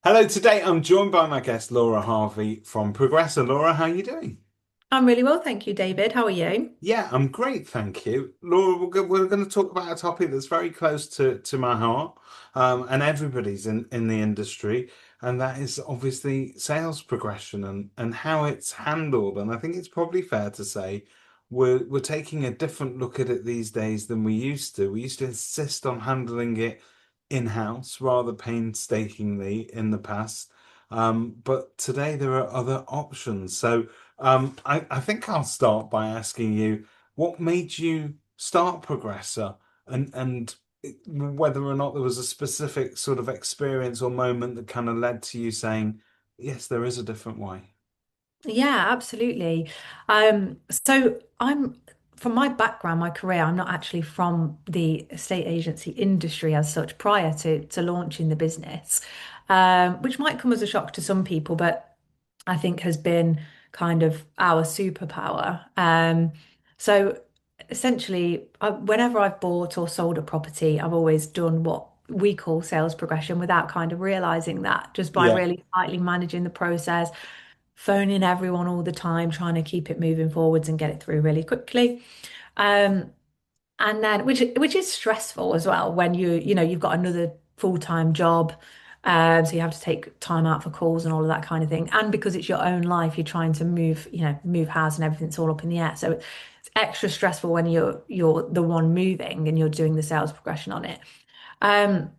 Hello, today I'm joined by my guest Laura Harvey from Progressor. Laura, how are you doing? I'm really well, thank you, David. How are you? Yeah, I'm great, thank you. Laura, we're going to talk about a topic that's very close to my heart, and everybody's in the industry, and that is obviously sales progression and how it's handled. And I think it's probably fair to say we're taking a different look at it these days than we used to. We used to insist on handling it in-house rather painstakingly in the past. But today there are other options. So I think I'll start by asking you what made you start Progressor and whether or not there was a specific sort of experience or moment that kind of led to you saying, yes, there is a different way. Yeah, absolutely. So I'm from my background, my career, I'm not actually from the estate agency industry as such prior to launching the business, which might come as a shock to some people, but I think has been kind of our superpower. So essentially, whenever I've bought or sold a property, I've always done what we call sales progression without kind of realizing that, just by Yeah, really tightly managing the process, phoning everyone all the time, trying to keep it moving forwards and get it through really quickly. Um, and then which is stressful as well when you've got another full-time job. So you have to take time out for calls and all of that kind of thing. And because it's your own life, you're trying to move house and everything's all up in the air. So it's extra stressful when you're the one moving and you're doing the sales progression on it. Um,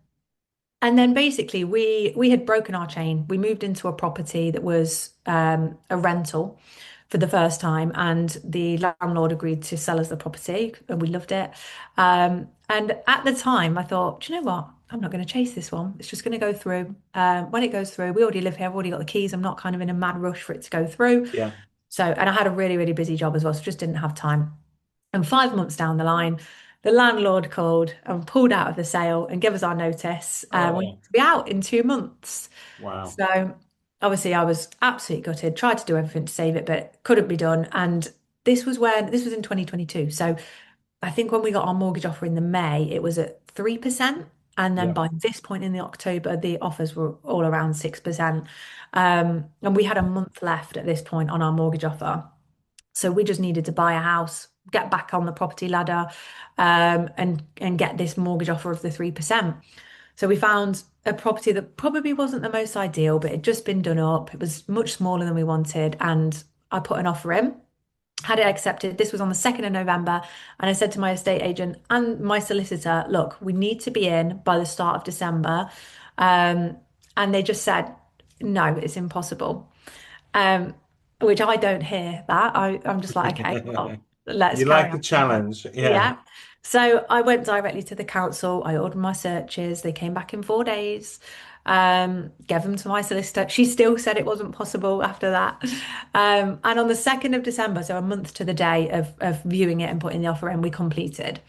and then basically we had broken our chain. We moved into a property that was a rental for the first time, and the landlord agreed to sell us the property, and we loved it. And at the time, I thought, do you know what? I'm not going to chase this one. It's just going to go through. When it goes through, we already live here. I've already got the keys. I'm not kind of in a mad rush for it to go through. yeah. So, and I had a really, really busy job as well, so just didn't have time. And 5 months down the line, the landlord called and pulled out of the sale and gave us our notice. We Oh, had to be out in 2 months. wow. So obviously I was absolutely gutted, tried to do everything to save it, but couldn't be done. And this was in 2022. So I think when we got our mortgage offer in the May, it was at 3%. And then Yeah, by this point in the October, the offers were all around 6%. And we had a month left at this point on our mortgage offer. So we just needed to buy a house, get back on the property ladder, and get this mortgage offer of the 3%. So we found a property that probably wasn't the most ideal, but it had just been done up. It was much smaller than we wanted, and I put an offer in, had it accepted. This was on the 2nd of November, and I said to my estate agent and my solicitor, look, we need to be in by the start of December. Um, and they just said, no, it's impossible. Um, which I don't hear that. I'm just like, okay, well, let's you carry like a on then. challenge, yeah. Yeah. So I went directly to the council. I ordered my searches. They came back in 4 days. Gave them to my solicitor. She still said it wasn't possible after that. And on the 2nd of December, so a month to the day of viewing it and putting the offer in, we completed.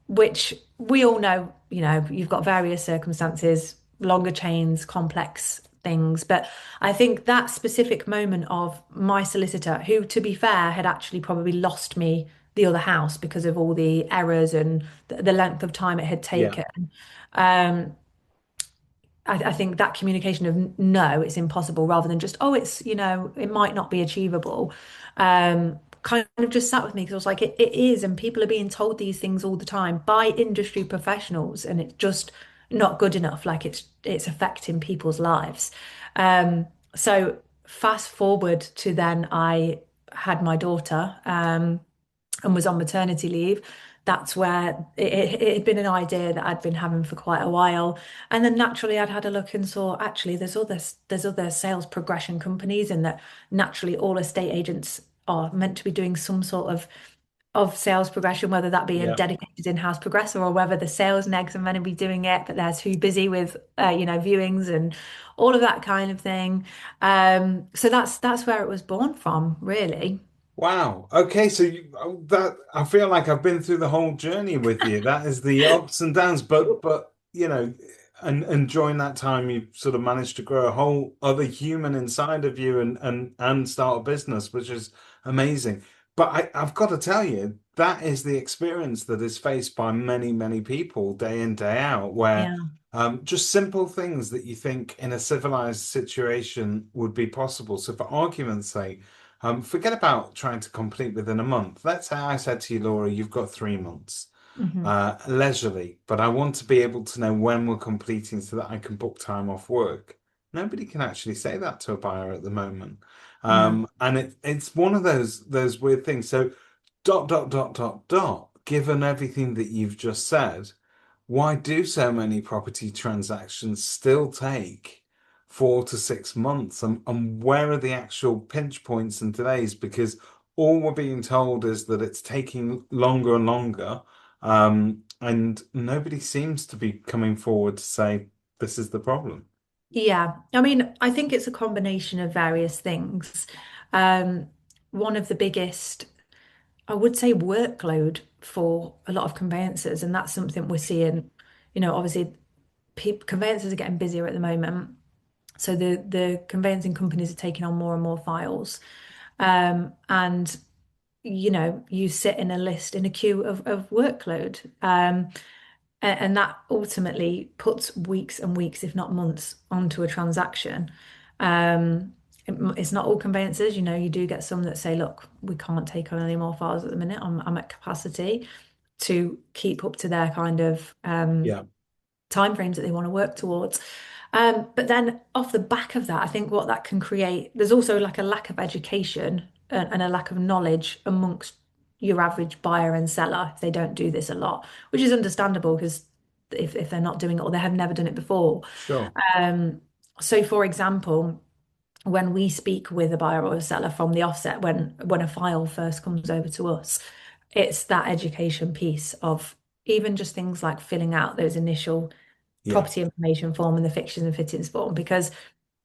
Which we all know, you've got various circumstances, longer chains, complex things. But I think that specific moment of my solicitor, who, to be fair, had actually probably lost me the other house because of all the errors and the length of time it had Yeah. taken. Um, I think that communication of no, it's impossible, rather than just, oh, it might not be achievable, kind of just sat with me because I was like, it is. And people are being told these things all the time by industry professionals, and it's just not good enough. Like it's affecting people's lives. So fast forward to then I had my daughter. And was on maternity leave. That's where it had been an idea that I'd been having for quite a while. And then naturally I'd had a look and saw actually there's other sales progression companies, and that naturally all estate agents are meant to be doing some sort of sales progression, whether that be a Yeah. dedicated in-house progressor or whether the sales negs are meant to be doing it, but they're too busy with viewings and all of that kind of thing. So that's where it was born from, really. Wow. Okay, so that I feel like I've been through the whole journey with you. That is the ups and downs, but and during that time you sort of managed to grow a whole other human inside of you and start a business, which is amazing. But I've got to tell you, that is the experience that is faced by many, many people day in, day out, where Yeah. just simple things that you think in a civilized situation would be possible. So, for argument's sake, forget about trying to complete within a month. Let's say I said to you, Laura, you've got 3 months Hmm. leisurely, but I want to be able to know when we're completing so that I can book time off work. Nobody can actually say that to a buyer at the moment. No. And it's one of those weird things. So dot dot dot dot dot, given everything that you've just said, why do so many property transactions still take 4 to 6 months? And where are the actual pinch points and delays? Because all we're being told is that it's taking longer and longer. And nobody seems to be coming forward to say this is the problem. Yeah, I mean, I think it's a combination of various things. Um, One of the biggest, I would say, workload for a lot of conveyancers, and that's something we're seeing. Obviously, conveyancers are getting busier at the moment, so the conveyancing companies are taking on more and more files, and you sit in a list in a queue of workload. And that ultimately puts weeks and weeks, if not months, onto a transaction. It's not all conveyancers, you do get some that say, look, we can't take on any more files at the minute. I'm at capacity to keep up to their kind of Yeah, timeframes that they want to work towards. But then off the back of that, I think what that can create, there's also like a lack of education and a lack of knowledge amongst your average buyer and seller if they don't do this a lot, which is understandable because if they're not doing it or they have never done it before. sure. Um, so for example, when we speak with a buyer or a seller from the offset, when a file first comes over to us, it's that education piece of even just things like filling out those initial Yeah, property information form and the fixtures and fittings form because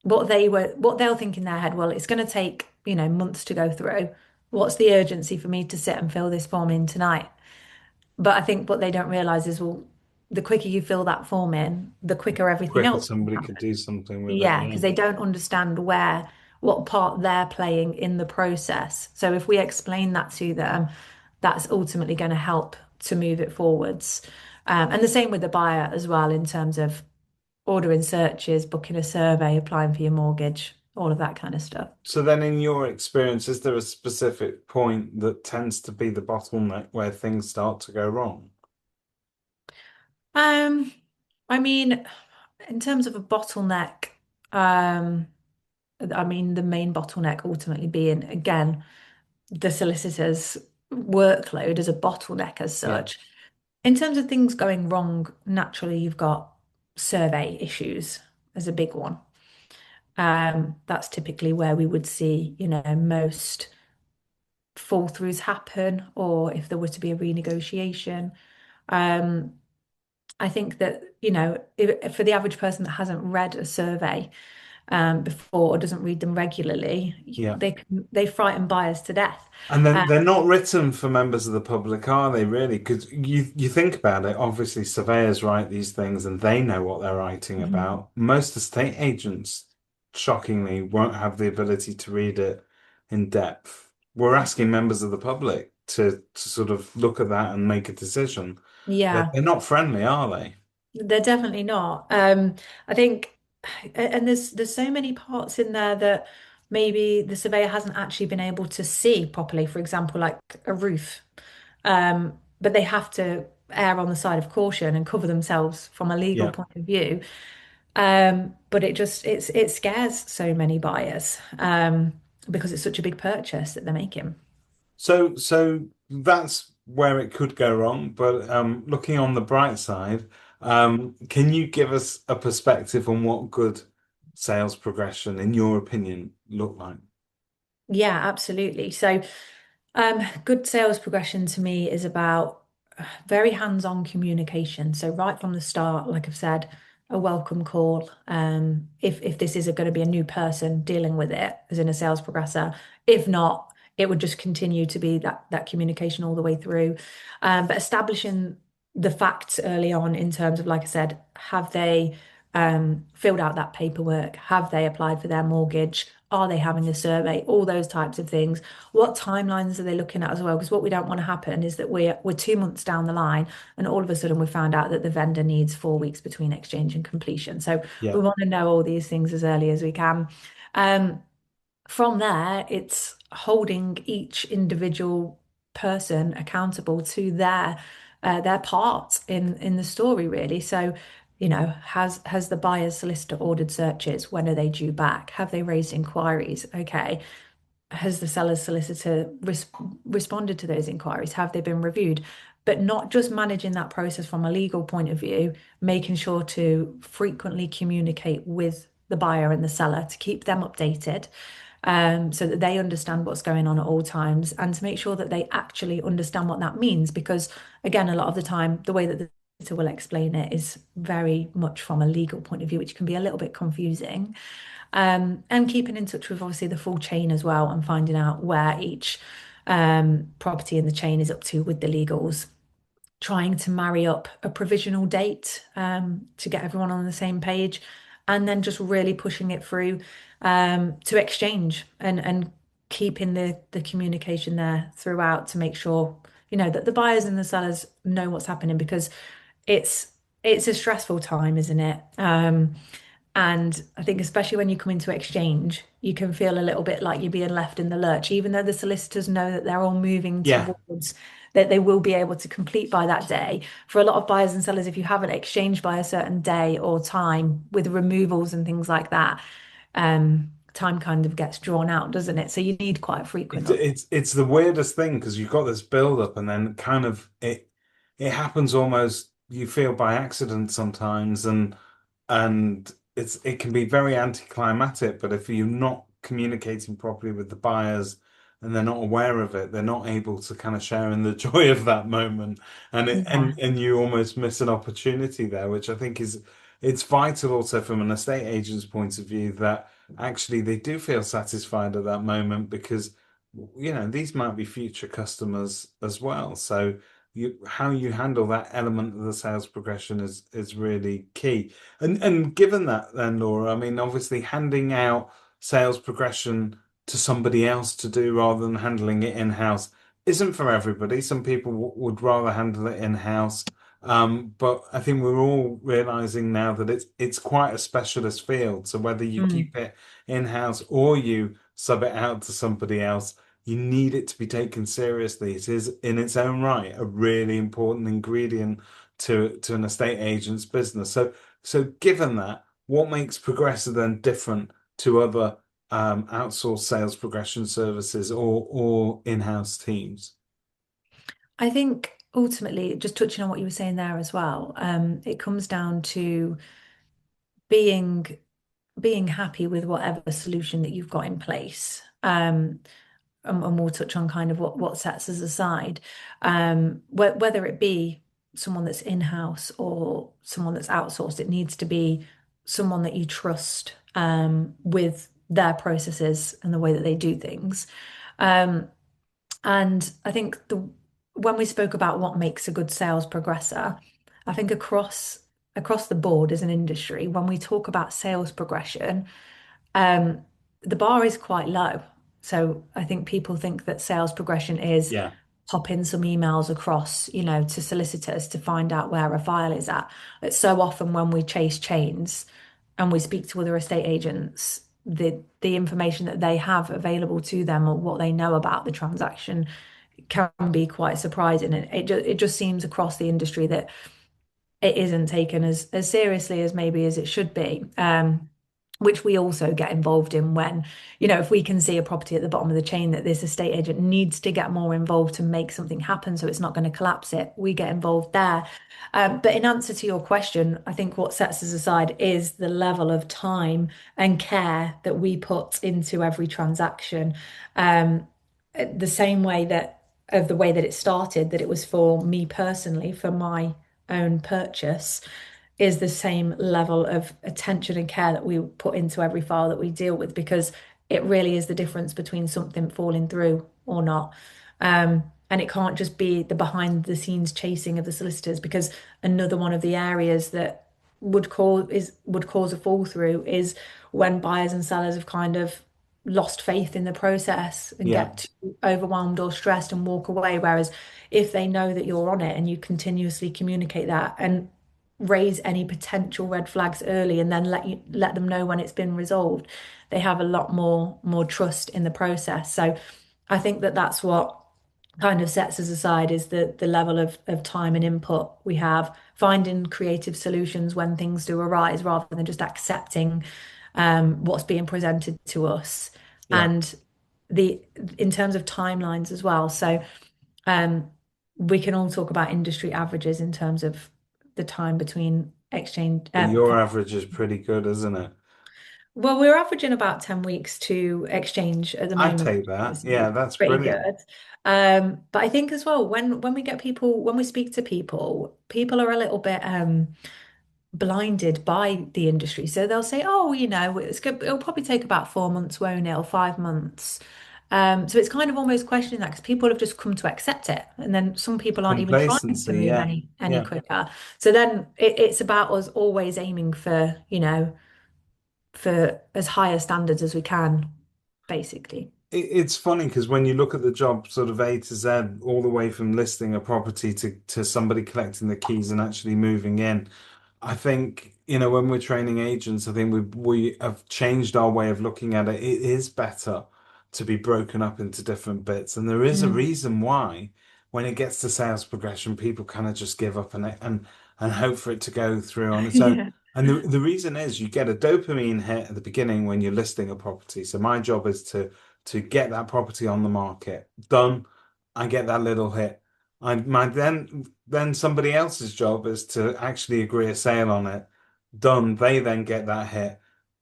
what they'll think in their head, well, it's going to take, months to go through. What's the urgency for me to sit and fill this form in tonight? But I think what they don't realize is, well, the quicker you fill that form in, the quicker everything quicker else can somebody could happen. do something with it. Yeah, Yeah. because they don't understand what part they're playing in the process. So if we explain that to them, that's ultimately going to help to move it forwards. And the same with the buyer as well, in terms of ordering searches, booking a survey, applying for your mortgage, all of that kind of stuff. So then, in your experience, is there a specific point that tends to be the bottleneck where things start to go wrong? Um, I mean, in terms of a bottleneck, um, I mean, the main bottleneck ultimately being, again, the solicitor's workload as a bottleneck as Yeah. such. In terms of things going wrong, naturally, you've got survey issues as a big one. That's typically where we would see, most fall throughs happen, or if there were to be a renegotiation. Um, I think that, for the average person that hasn't read a survey before or doesn't read them regularly, Yeah. they frighten buyers to death. And Uh, then they're not written for members of the public, are they really? Because you think about it, obviously surveyors write these things and they know what they're writing mhm. about. Most estate agents, shockingly, won't have the ability to read it in depth. We're asking members of the public to sort of look at that and make a decision. Yeah. They're not friendly, are they? They're definitely not. I think, and there's so many parts in there that maybe the surveyor hasn't actually been able to see properly. For example, like a roof, but they have to err on the side of caution and cover themselves from a legal Yeah. point of view. But it scares so many buyers because it's such a big purchase that they're making. So that's where it could go wrong. But looking on the bright side, can you give us a perspective on what good sales progression, in your opinion, look like? Yeah, absolutely. So, good sales progression to me is about very hands-on communication. So right from the start, like I've said, a welcome call. If this is going to be a new person dealing with it, as in a sales progressor. If not, it would just continue to be that communication all the way through. But establishing the facts early on in terms of, like I said, have they filled out that paperwork? Have they applied for their mortgage? Are they having a survey? All those types of things. What timelines are they looking at as well? Because what we don't want to happen is that we're 2 months down the line, and all of a sudden we found out that the vendor needs 4 weeks between exchange and completion. So we Yeah. want to know all these things as early as we can. Um, from there, it's holding each individual person accountable to their part in the story, really. So, has the buyer's solicitor ordered searches? When are they due back? Have they raised inquiries? Okay. Has the seller's solicitor responded to those inquiries? Have they been reviewed? But not just managing that process from a legal point of view, making sure to frequently communicate with the buyer and the seller to keep them updated, so that they understand what's going on at all times and to make sure that they actually understand what that means. Because, again, a lot of the time, the way that the solicitor will explain it is very much from a legal point of view, which can be a little bit confusing. And keeping in touch with obviously the full chain as well and finding out where each property in the chain is up to with the legals, trying to marry up a provisional date to get everyone on the same page, and then just really pushing it through to exchange and keeping the communication there throughout to make sure that the buyers and the sellers know what's happening, because it's it's a stressful time, isn't it? And I think especially when you come into exchange, you can feel a little bit like you're being left in the lurch, even though the solicitors know that they're all moving Yeah. towards that they will be able to complete by that day. For a lot of buyers and sellers, if you haven't exchanged by a certain day or time with removals and things like that, time kind of gets drawn out, doesn't it? So you need quite a frequent up. It's the weirdest thing because you've got this build up and then kind of it happens almost you feel by accident sometimes and it can be very anticlimactic, but if you're not communicating properly with the buyers and they're not aware of it, they're not able to kind of share in the joy of that moment. And it Yeah. and you almost miss an opportunity there, which I think is it's vital also from an estate agent's point of view that actually they do feel satisfied at that moment because these might be future customers as well. So how you handle that element of the sales progression is really key. And given that then, Laura, I mean, obviously handing out sales progression to somebody else to do rather than handling it in-house isn't for everybody. Some people would rather handle it in-house. But I think we're all realizing now that it's quite a specialist field. So whether you Mm. keep it in-house or you sub it out to somebody else, you need it to be taken seriously. It is in its own right a really important ingredient to an estate agent's business. So given that, what makes Progressor then different to other outsourced sales progression services or in-house teams? I think ultimately, just touching on what you were saying there as well, it comes down to being being happy with whatever solution that you've got in place. And we'll touch on kind of what sets us aside. Whether it be someone that's in-house or someone that's outsourced, it needs to be someone that you trust with their processes and the way that they do things. Um, and I think the when we spoke about what makes a good sales progressor, I think across the board as an industry, when we talk about sales progression, um, the bar is quite low. So I think people think that sales progression is Yeah. popping some emails across, to solicitors to find out where a file is at. It's so often when we chase chains and we speak to other estate agents, the information that they have available to them or what they know about the transaction can be quite surprising. And it just seems across the industry that it isn't taken as seriously as maybe as it should be. Which we also get involved in when, if we can see a property at the bottom of the chain that this estate agent needs to get more involved to make something happen so it's not going to collapse it, we get involved there. But in answer to your question, I think what sets us aside is the level of time and care that we put into every transaction. Um, the same way that of the way that it started, that it was for me personally, for my own purchase, is the same level of attention and care that we put into every file that we deal with, because it really is the difference between something falling through or not. And it can't just be the behind the scenes chasing of the solicitors, because another one of the areas that would cause a fall through is when buyers and sellers have kind of lost faith in the process and Yeah, get too overwhelmed or stressed and walk away. Whereas if they know that you're on it and you continuously communicate that and raise any potential red flags early and then let them know when it's been resolved, they have a lot more trust in the process. So I think that that's what kind of sets us aside is the level of time and input we have, finding creative solutions when things do arise rather than just accepting what's being presented to us. yeah. And the in terms of timelines as well. So um, we can all talk about industry averages in terms of the time between exchange. But your average is pretty good, isn't it? Well, we're averaging about 10 weeks to exchange at the I'd moment, take which is that. Yeah, obviously that's pretty brilliant. good. But I think as well, when we get people, when we speak to people, people are a little bit blinded by the industry. So they'll say, oh, it's good, it'll probably take about 4 months, won't it, or 5 months. So it's kind of almost questioning that because people have just come to accept it, and then some people aren't even trying to Complacency, move yeah. any Yeah. quicker. So then it's about us always aiming for as higher standards as we can, basically. It's funny because when you look at the job sort of A to Z, all the way from listing a property to somebody collecting the keys and actually moving in, I think, when we're training agents, I think we have changed our way of looking at it. It is better to be broken up into different bits. And there is a Mm. reason why when it gets to sales progression, people kind of just give up and hope for it to go through on its own. Yeah. And the reason is you get a dopamine hit at the beginning when you're listing a property. So my job is to get that property on the market. Done. I get that little hit. Then somebody else's job is to actually agree a sale on it. Done. They then get that hit.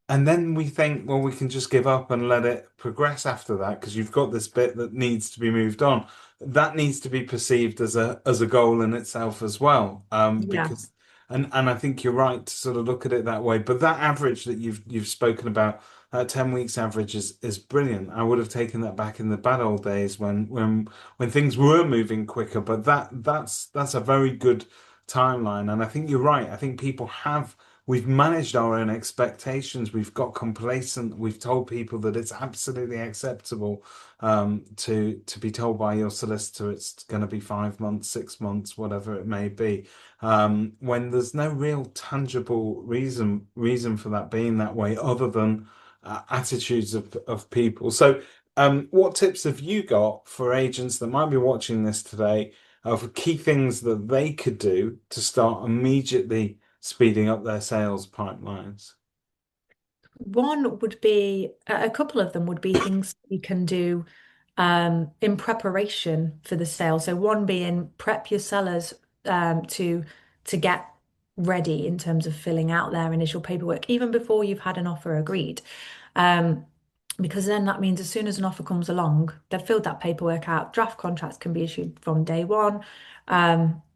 And then we think, well, we can just give up and let it progress after that because you've got this bit that needs to be moved on. That needs to be perceived as a goal in itself as well. Yeah. Because and I think you're right to sort of look at it that way. But that average that you've spoken about, that 10 weeks average is brilliant. I would have taken that back in the bad old days when things were moving quicker. But that's a very good timeline. And I think you're right. I think we've managed our own expectations. We've got complacent. We've told people that it's absolutely acceptable to be told by your solicitor it's going to be 5 months, 6 months, whatever it may be. When there's no real tangible reason for that being that way, other than attitudes of people. So, what tips have you got for agents that might be watching this today of key things that they could do to start immediately speeding up their sales pipelines? One would be a couple of them would be things you can do in preparation for the sale. So one being prep your sellers to get ready in terms of filling out their initial paperwork, even before you've had an offer agreed. Um, because then that means as soon as an offer comes along, they've filled that paperwork out. Draft contracts can be issued from day one,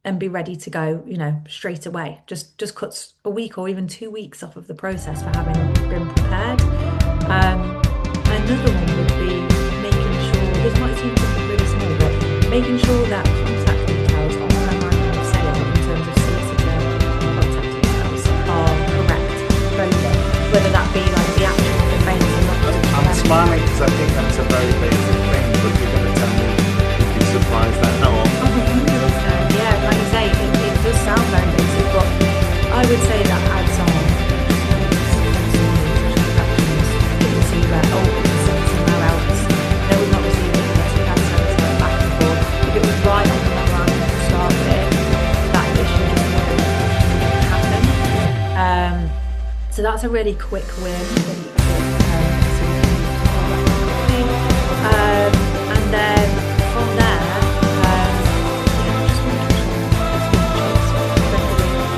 and be ready to go, straight away. Just cuts a week or even 2 weeks off of the process for having been prepared. Another one would be making sure, this might seem something really small, but making sure that contact details on the memorandum of sale in terms of solicitor contact details are correct, both whether that be like the actual conveyance or I'm smiling because I think that's a very basic thing, but you're going to tell me you'd be surprised at how Oh, often people do it. 100%. Yeah, like you say, it does sound very basic, but I would say that adds on transactions that you see where, oh, it was sent somewhere else. No, we've not received it yet, we can send it back and forth. If it was right on the memorandum to start with, that issue just wouldn't happen. So that's a really quick win, really quick, so we can quickly. And then from there, just making sure keeping them up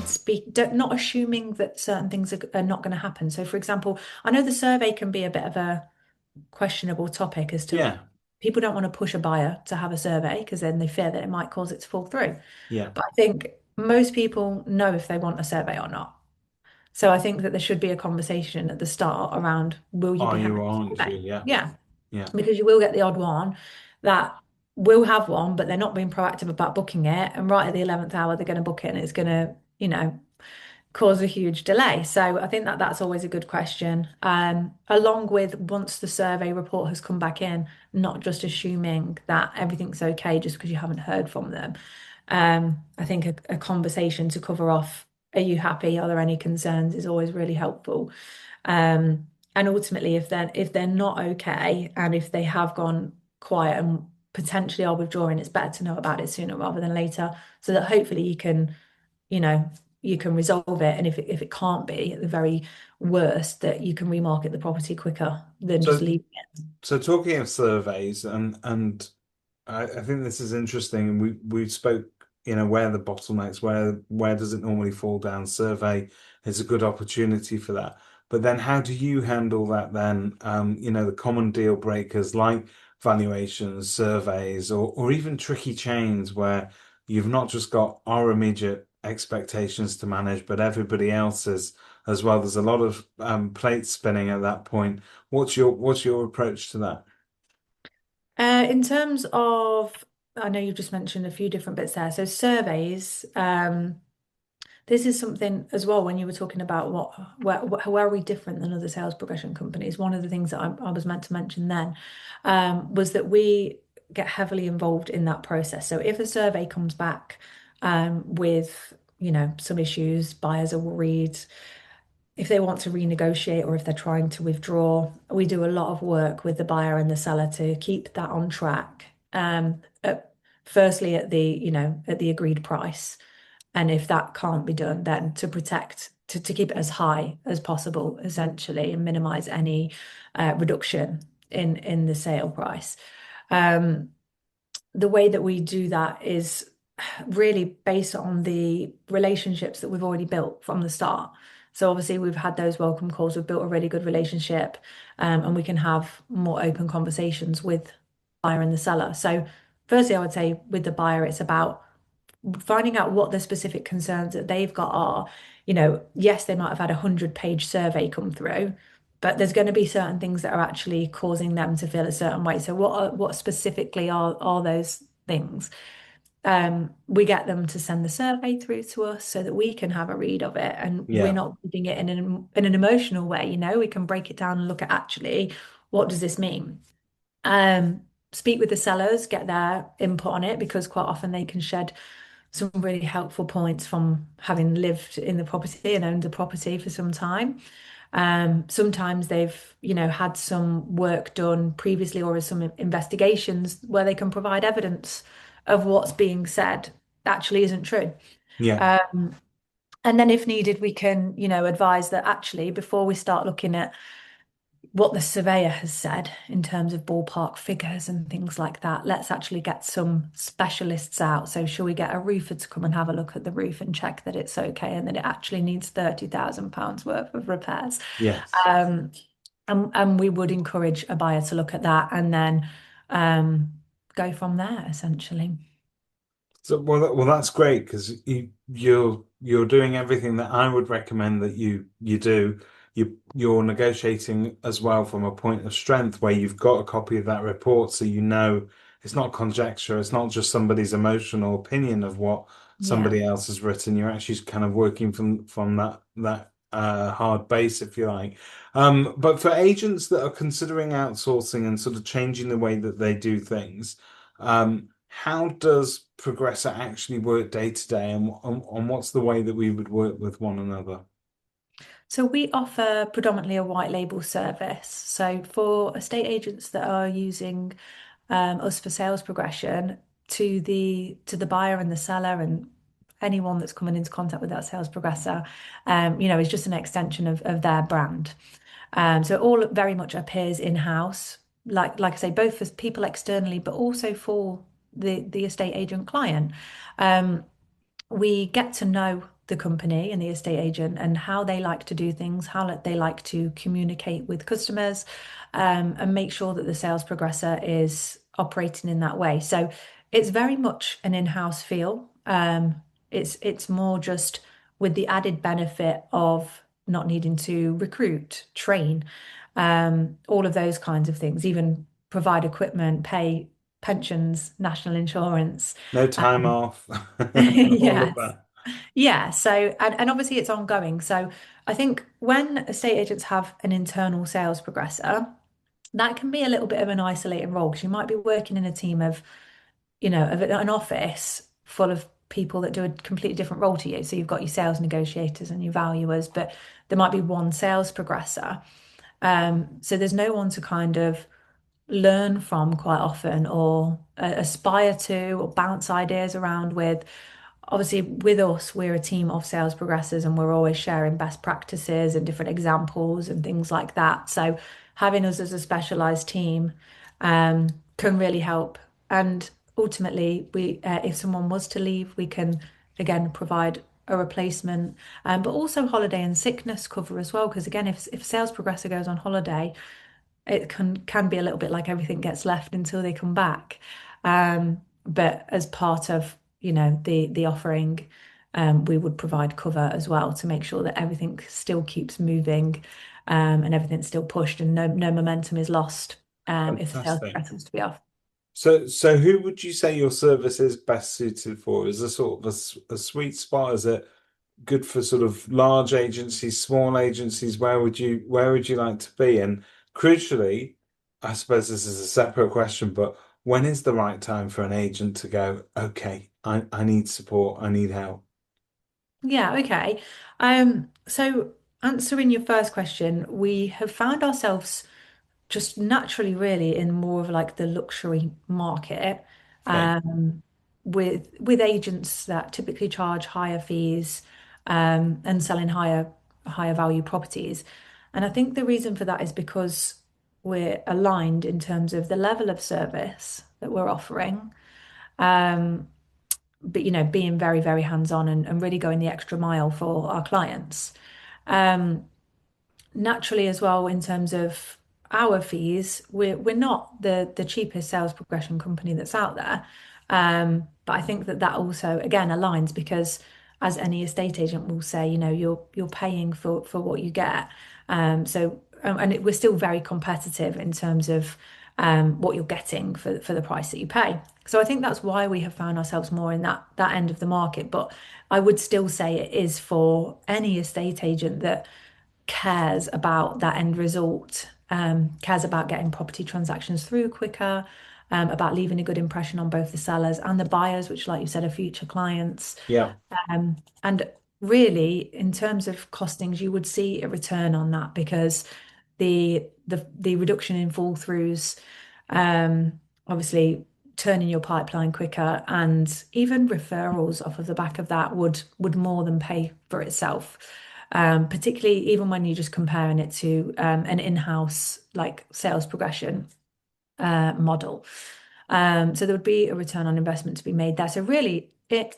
to date, not assuming that certain things are not going to happen. So, for example, I know the survey can be a bit of a questionable topic as to Yeah, people don't want to push a buyer to have a survey because then they fear that it might cause it to fall through. yeah. But I think most people know if they want a survey or not. So I think that there should be a conversation at the start around will you Are be you having or a aren't you? survey? Yeah, Yeah, yeah, because you will get the odd one that will have one, but they're not being proactive about booking it. And right at the 11th hour, they're going to book it and it's going to, cause a huge delay. So I think that that's always a good question. Along with once the survey report has come back in, not just assuming that everything's okay just because you haven't heard from them. I think a conversation to cover off, are you happy? Are there any concerns is always really helpful. And ultimately, if they're not okay and if they have gone quiet and potentially are withdrawing, it's better to know about it sooner rather than later, so that hopefully you know, you can resolve it. And if it can't be, at the very worst, that you can remarket the property quicker than just So leave it. so talking of surveys, and I think this is interesting. We spoke, where the bottlenecks, where does it normally fall down? Survey is a good opportunity for that. But then how do you handle that then? The common deal breakers like valuations, surveys, or even tricky chains where you've not just got our immediate expectations to manage, but everybody else's as well. There's a lot of plates spinning at that point. What's your approach to that? In terms of, I know you've just mentioned a few different bits there. So surveys, this is something as well when you were talking about where are we different than other sales progression companies. One of the things that I was meant to mention then was that we get heavily involved in that process. So if a survey comes back with, some issues, buyers are worried, if they want to renegotiate or if they're trying to withdraw, we do a lot of work with the buyer and the seller to keep that on track. Firstly, at the agreed price. And if that can't be done, then to protect, to keep it as high as possible, essentially, and minimize any reduction in the sale price. Um, the way that we do that is really based on the relationships that we've already built from the start. So obviously we've had those welcome calls, we've built a really good relationship, and we can have more open conversations with the buyer and the seller. So firstly, I would say with the buyer, it's about finding out what the specific concerns that they've got are. Yes, they might have had 100-page survey come through, but there's going to be certain things that are actually causing them to feel a certain way. So what specifically are those things? We get them to send the survey through to us so that we can have a read of it, and we're Yeah. not reading it in an emotional way. We can break it down and look at actually what does this mean. Speak with the sellers, get their input on it, because quite often they can shed some really helpful points from having lived in the property and owned the property for some time. Sometimes they've, had some work done previously or some investigations where they can provide evidence of what's being said actually isn't true. Yeah. Um, and then if needed, we can, advise that actually before we start looking at what the surveyor has said in terms of ballpark figures and things like that, let's actually get some specialists out. So, shall we get a roofer to come and have a look at the roof and check that it's okay and that it actually needs £30,000 worth of repairs? Yes. Um, and we would encourage a buyer to look at that and then um, go from there, essentially. So well, that's great because you're doing everything that I would recommend that you do. You're negotiating as well from a point of strength where you've got a copy of that report, so it's not conjecture. It's not just somebody's emotional opinion of what Yeah. somebody else has written. You're actually kind of working from that hard base, if you like. But for agents that are considering outsourcing and sort of changing the way that they do things. How does Progressor actually work day to day, and what's the way that we would work with one another? So we offer predominantly a white label service. So for estate agents that are using us for sales progression, to the buyer and the seller and anyone that's coming into contact with that sales progressor, is just an extension of their brand. So it all very much appears in-house, like I say, both for people externally, but also for the estate agent client. Um, we get to know the company and the estate agent and how they like to do things, how they like to communicate with customers, and make sure that the sales progressor is operating in that way. So it's very much an in-house feel. It's more just with the added benefit of not needing to recruit, train, all of those kinds of things, even provide equipment, pay. pensions, national insurance. No time off, all of Yes. that. Yeah. So, and obviously it's ongoing. So I think when estate agents have an internal sales progressor, that can be a little bit of an isolating role because you might be working in a team of, of an office full of people that do a completely different role to you. So you've got your sales negotiators and your valuers, but there might be one sales progressor. So there's no one to kind of learn from quite often or aspire to or bounce ideas around with. Obviously, with us, we're a team of sales progressors and we're always sharing best practices and different examples and things like that. So having us as a specialized team can really help. And ultimately, if someone was to leave, we can again provide a replacement, but also holiday and sickness cover as well. Because again, if sales progressor goes on holiday, it can be a little bit like everything gets left until they come back. But as part of, the offering, we would provide cover as well to make sure that everything still keeps moving, and everything's still pushed and no momentum is lost, if the sales Fantastic. progress is to be off. So who would you say your service is best suited for? Is there sort of a sweet spot? Is it good for sort of large agencies, small agencies? Where would you like to be? And crucially, I suppose this is a separate question, but when is the right time for an agent to go, okay, I need support, I need help? Yeah, okay. So answering your first question, we have found ourselves just naturally really in more of like the luxury market, Okay. with agents that typically charge higher fees, and selling higher value properties. And I think the reason for that is because we're aligned in terms of the level of service that we're offering, but being very, very hands-on and really going the extra mile for our clients. Naturally as well in terms of our fees, we're not the cheapest sales progression company that's out there. But I think that also again aligns because as any estate agent will say, you're paying for what you get. We're still very competitive in terms of what you're getting for the price that you pay. So I think that's why we have found ourselves more in that end of the market. But I would still say it is for any estate agent that cares about that end result, cares about getting property transactions through quicker, about leaving a good impression on both the sellers and the buyers, which, like you said, are future clients. Yeah. And really, in terms of costings, you would see a return on that because the reduction in fall throughs, obviously turning your pipeline quicker and even referrals off of the back of that would more than pay for itself. Particularly even when you're just comparing it to an in-house like sales progression model. So there would be a return on investment to be made there. So really, it's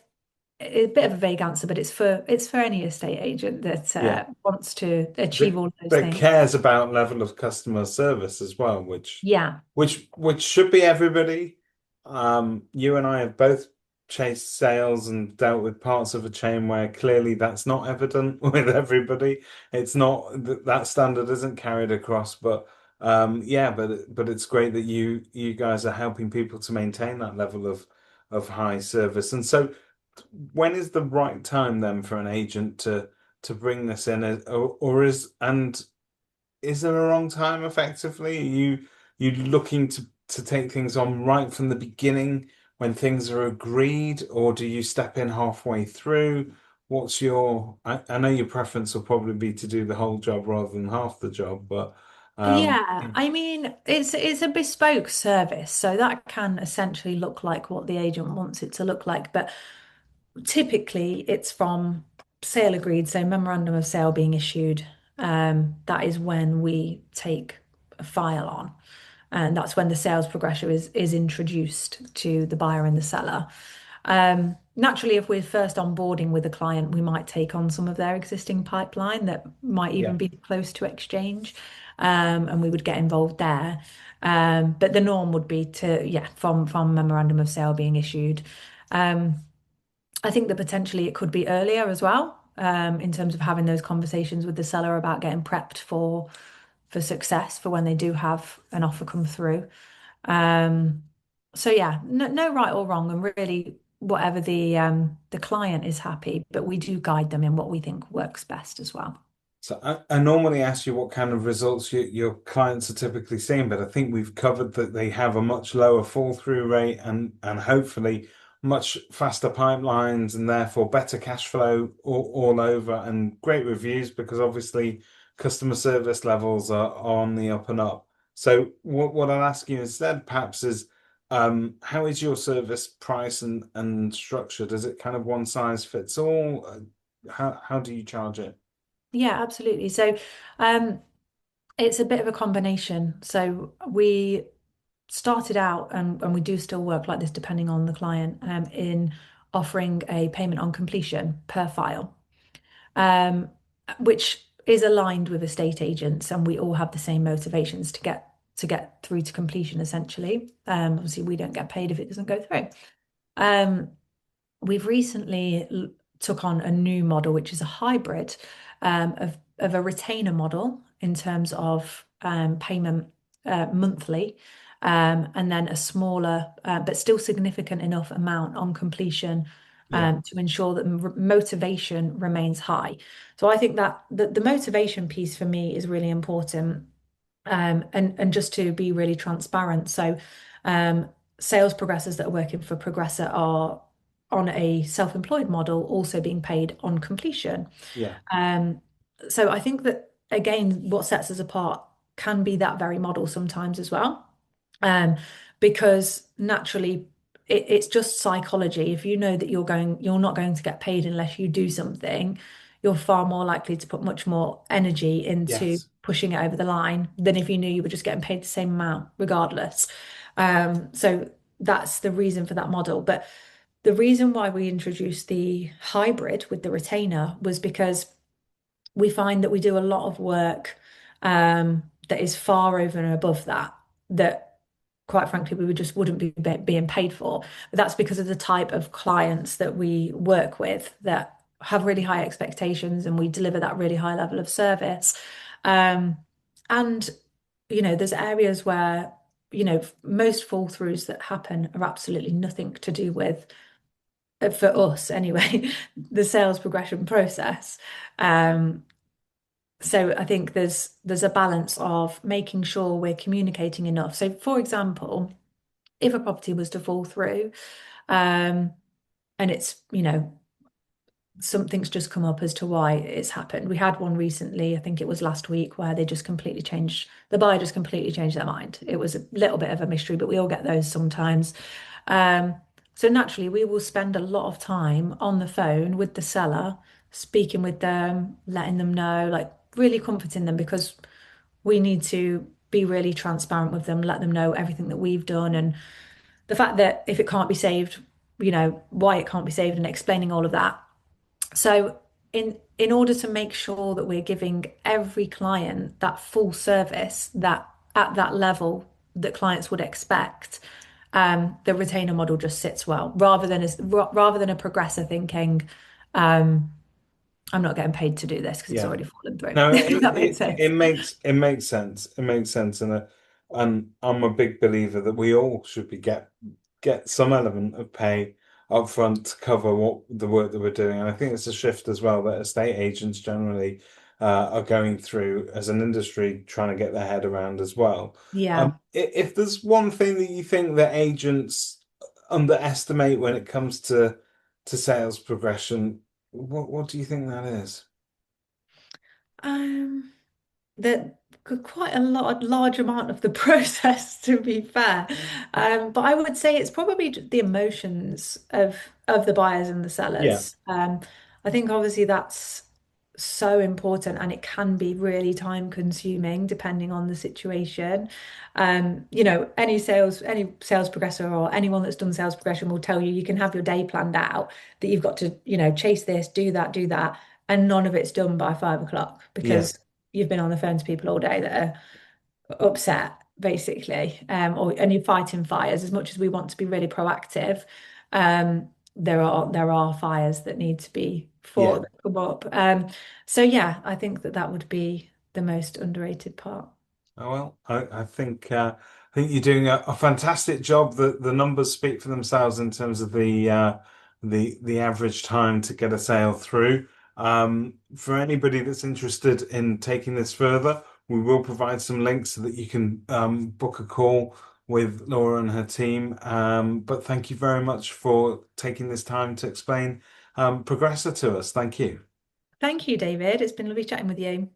a bit of a vague answer, but it's for any estate agent that Yeah. wants to achieve that all of those that things. cares about level of customer service as well, which Yeah. which which should be everybody. You and I have both chased sales and dealt with parts of a chain where clearly that's not evident with everybody. It's not that standard isn't carried across, but yeah, but it's great that you guys are helping people to maintain that level of high service. And so when is the right time then for an agent to bring this in, or is there a wrong time effectively? Are you looking to take things on right from the beginning when things are agreed, or do you step in halfway through? I know your preference will probably be to do the whole job rather than half the job, but Yeah, yeah, I mean, it's a bespoke service, so that can essentially look like what the agent wants it to look like. But typically, it's from sale agreed, so memorandum of sale being issued. That is when we take a file on, and that's when the sales progressor is introduced to the buyer and the seller. Naturally, if we're first onboarding with a client, we might take on some of their existing pipeline that might even yeah, be close to exchange, and we would get involved there. But the norm would be yeah, from memorandum of sale being issued. Um, I think that potentially it could be earlier as well, in terms of having those conversations with the seller about getting prepped for success for when they do have an offer come through. Um, So yeah, no right or wrong, and really whatever the client is happy, but we do guide them in what we think works best as well. So I normally ask you what kind of results your clients are typically seeing, but I think we've covered that they have a much lower fall through rate and hopefully much faster pipelines and therefore better cash flow all over and great reviews because obviously customer service levels are on the up and up. So what I'll ask you instead perhaps is how is your service price and structured? Is it kind of one size fits all? How do you charge it? Yeah, absolutely. So um, it's a bit of a combination. So we started out, and we do still work like this depending on the client, in offering a payment on completion per file, um, which is aligned with estate agents, and we all have the same motivations to get through to completion essentially. Obviously, we don't get paid if it doesn't go through. Um, we've recently took on a new model, which is a hybrid of a retainer model in terms of payment monthly, and then a smaller but still significant enough amount on completion Yeah. to ensure that motivation remains high. So I think that the motivation piece for me is really important. And just to be really transparent, so um, sales progressors that are working for Progressor are on a self-employed model, also being paid on completion. Yeah. Um, so I think that again, what sets us apart can be that very model sometimes as well. Um, because naturally it's just psychology. If you know that you're not going to get paid unless you do something, you're far more likely to put much more energy into Yes. pushing it over the line than if you knew you were just getting paid the same amount regardless. So that's the reason for that model. But the reason why we introduced the hybrid with the retainer was because we find that we do a lot of work that is far over and above that quite frankly we just wouldn't be being paid for. But that's because of the type of clients that we work with that have really high expectations, and we deliver that really high level of service. Um, and there's areas where most fall throughs that happen are absolutely nothing to do with, for us anyway, the sales progression process. Um, so I think there's a balance of making sure we're communicating enough. So for example, if a property was to fall through, um, and it's, something's just come up as to why it's happened. We had one recently, I think it was last week, where the buyer just completely changed their mind. It was a little bit of a mystery, but we all get those sometimes. Um, so naturally, we will spend a lot of time on the phone with the seller, speaking with them, letting them know, like really comforting them, because we need to be really transparent with them, let them know everything that we've done, and the fact that if it can't be saved, why it can't be saved, and explaining all of that. So in order to make sure that we're giving every client that full service that at that level that clients would expect, the retainer model just sits well, rather than a progressor thinking, um, I'm not getting paid to do this because it's Yeah. already fallen through. No, If that makes sense. it makes sense. It makes sense, and I'm a big believer that we all should be get some element of pay up front to cover what the work that we're doing. And I think it's a shift as well that estate agents generally are going through as an industry, trying to get their head around as well. Yeah. If there's one thing that you think that agents underestimate when it comes to sales progression, what do you think that is? Um, that quite a large amount of the process, to be fair. But I would say it's probably the emotions of the buyers and the Yeah. sellers. I think obviously that's so important, and it can be really time consuming depending on the situation. Any sales progressor or anyone that's done sales progression will tell you can have your day planned out, that you've got to, chase this, do that, and none of it's done by 5 o'clock Yeah. because you've been on the phone to people all day that are upset, basically, and you're fighting fires. As much as we want to be really proactive, there are fires that need to be Yeah. fought that come up. So yeah, I think that would be the most underrated part. Oh, well, I think I think you're doing a fantastic job. The numbers speak for themselves in terms of the average time to get a sale through. For anybody that's interested in taking this further, we will provide some links so that you can book a call with Laura and her team. But thank you very much for taking this time to explain Progressor to us. Thank you. Thank you, David. It's been lovely chatting with you.